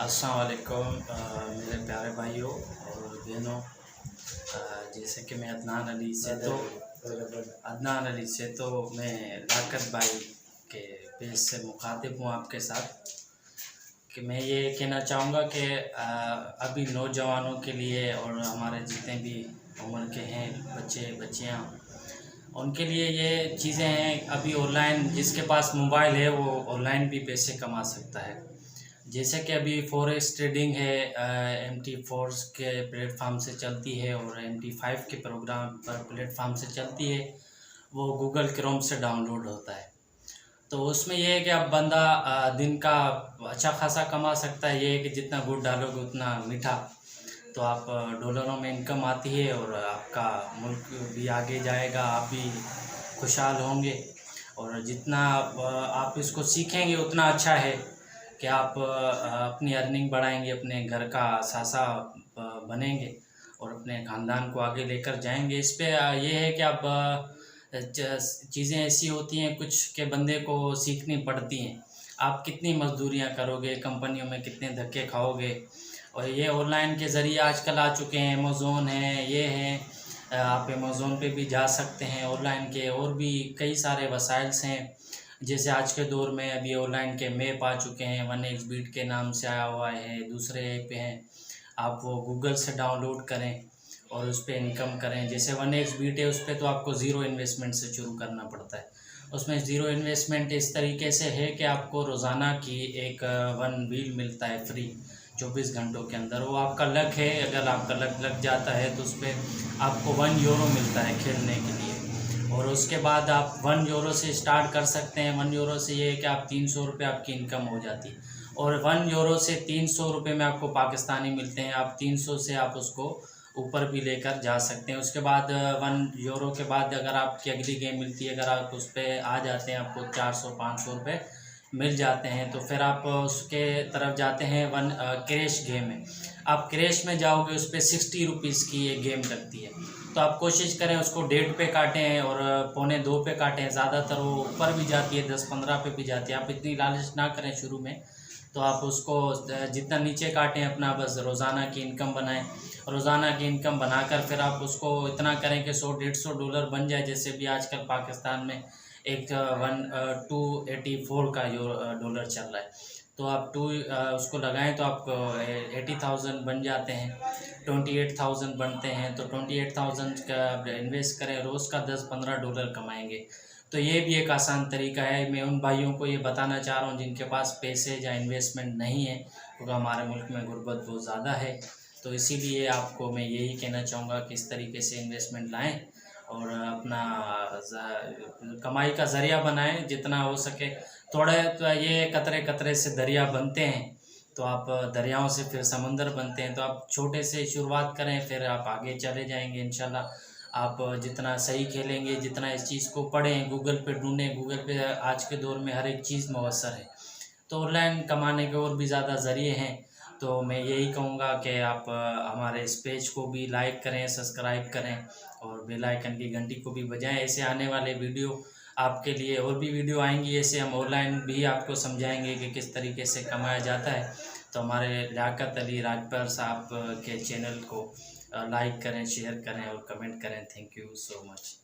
अस्सलाम वालेकुम मेरे प्यारे भाइयों और बहनों। जैसे कि मैं अदनान अली से तो मैं लियाकत भाई के पेज से मुखातिब हूँ आपके साथ कि मैं ये कहना चाहूँगा कि अभी नौजवानों के लिए और हमारे जितने भी उम्र के हैं बच्चे बच्चियाँ, उनके लिए ये चीज़ें हैं। अभी ऑनलाइन जिसके पास मोबाइल है वो ऑनलाइन भी पैसे कमा सकता है। जैसे कि अभी फॉरेक्स ट्रेडिंग है, MT4 के प्लेटफार्म से चलती है और MT5 के प्रोग्राम पर प्लेटफार्म से चलती है। वो गूगल क्रोम से डाउनलोड होता है। तो उसमें यह है कि अब बंदा दिन का अच्छा खासा कमा सकता है। ये है कि जितना गुड़ डालोगे उतना मीठा। तो आप डॉलरों में इनकम आती है और आपका मुल्क भी आगे जाएगा, आप भी खुशहाल होंगे। और जितना आप इसको सीखेंगे उतना अच्छा है कि आप अपनी अर्निंग बढ़ाएंगे, अपने घर का सासा बनेंगे और अपने ख़ानदान को आगे लेकर जाएंगे। इस पे ये है कि आप चीज़ें ऐसी होती हैं कुछ के बंदे को सीखनी पड़ती हैं। आप कितनी मजदूरियां करोगे, कंपनियों में कितने धक्के खाओगे। और ये ऑनलाइन के ज़रिए आजकल आ चुके हैं, अमेज़ोन है, ये है, आप अमेज़ोन पे भी जा सकते हैं। ऑनलाइन के और भी कई सारे वसाइल्स हैं। जैसे आज के दौर में अभी ऑनलाइन के मैप आ चुके हैं, 1xBeat के नाम से आया हुआ है, दूसरे ऐप हैं। आप वो गूगल से डाउनलोड करें और उस पर इनकम करें। जैसे 1xBeat है, उस पर तो आपको ज़ीरो इन्वेस्टमेंट से शुरू करना पड़ता है। उसमें ज़ीरो इन्वेस्टमेंट इस तरीके से है कि आपको रोज़ाना की एक 1 व्हील मिलता है फ्री 24 घंटों के अंदर। वो आपका लक है, अगर आपका लक लग जाता है तो उस पर आपको 1 यूरो मिलता है खेलने के लिए। और उसके बाद आप 1 यूरो से स्टार्ट कर सकते हैं। 1 यूरो से ये है कि आप 300 रुपये आपकी इनकम हो जाती है। और 1 यूरो से 300 रुपये में आपको पाकिस्तानी मिलते हैं। आप 300 से आप उसको ऊपर भी लेकर जा सकते हैं। उसके बाद 1 यूरो के बाद अगर आपकी अगली गेम मिलती है, अगर आप उस पर आ जाते हैं, आपको 400-500 रुपये मिल जाते हैं, तो फिर आप उसके तरफ जाते हैं। क्रैश गेम है, आप क्रैश में जाओगे, उस पर 60 रुपीज़ की ये गेम लगती है। तो आप कोशिश करें उसको 1.5 पे काटें और 1.25 पे काटें। ज़्यादातर वो ऊपर भी जाती है, 10-15 पे भी जाती है। आप इतनी लालच ना करें शुरू में। तो आप उसको जितना नीचे काटें, अपना बस रोज़ाना की इनकम बनाएं। रोज़ाना की इनकम बनाकर फिर आप उसको इतना करें कि 100-150 डॉलर बन जाए। जैसे भी आजकल पाकिस्तान में एक 284 का डॉलर चल रहा है, तो आप उसको लगाएं तो आपको 80,000 बन जाते हैं, 28,000 बनते हैं। तो 28,000 का इन्वेस्ट करें, रोज़ का 10-15 डॉलर कमाएंगे। तो ये भी एक आसान तरीका है। मैं उन भाइयों को ये बताना चाह रहा हूँ जिनके पास पैसे या इन्वेस्टमेंट नहीं है, क्योंकि हमारे मुल्क में गुर्बत बहुत ज़्यादा है। तो इसीलिए आपको मैं यही कहना चाहूँगा कि इस तरीके से इन्वेस्टमेंट लाएं और अपना कमाई का ज़रिया बनाएं जितना हो सके। थोड़े तो ये कतरे कतरे से दरिया बनते हैं, तो आप दरियाओं से फिर समंदर बनते हैं। तो आप छोटे से शुरुआत करें, फिर आप आगे चले जाएंगे इंशाल्लाह। आप जितना सही खेलेंगे, जितना इस चीज़ को पढ़ें, गूगल पे ढूंढें, गूगल पे आज के दौर में हर एक चीज़ मुयस्सर है। तो ऑनलाइन कमाने के और भी ज़्यादा ज़रिए हैं। तो मैं यही कहूँगा कि आप हमारे इस पेज को भी लाइक करें, सब्सक्राइब करें और बेल आइकन की घंटी को भी बजाएं। ऐसे आने वाले वीडियो आपके लिए और भी वीडियो आएंगी। ऐसे हम ऑनलाइन भी आपको समझाएंगे कि किस तरीके से कमाया जाता है। तो हमारे लियाकत अली राजपर साहब के चैनल को लाइक करें, शेयर करें और कमेंट करें। Thank you so much.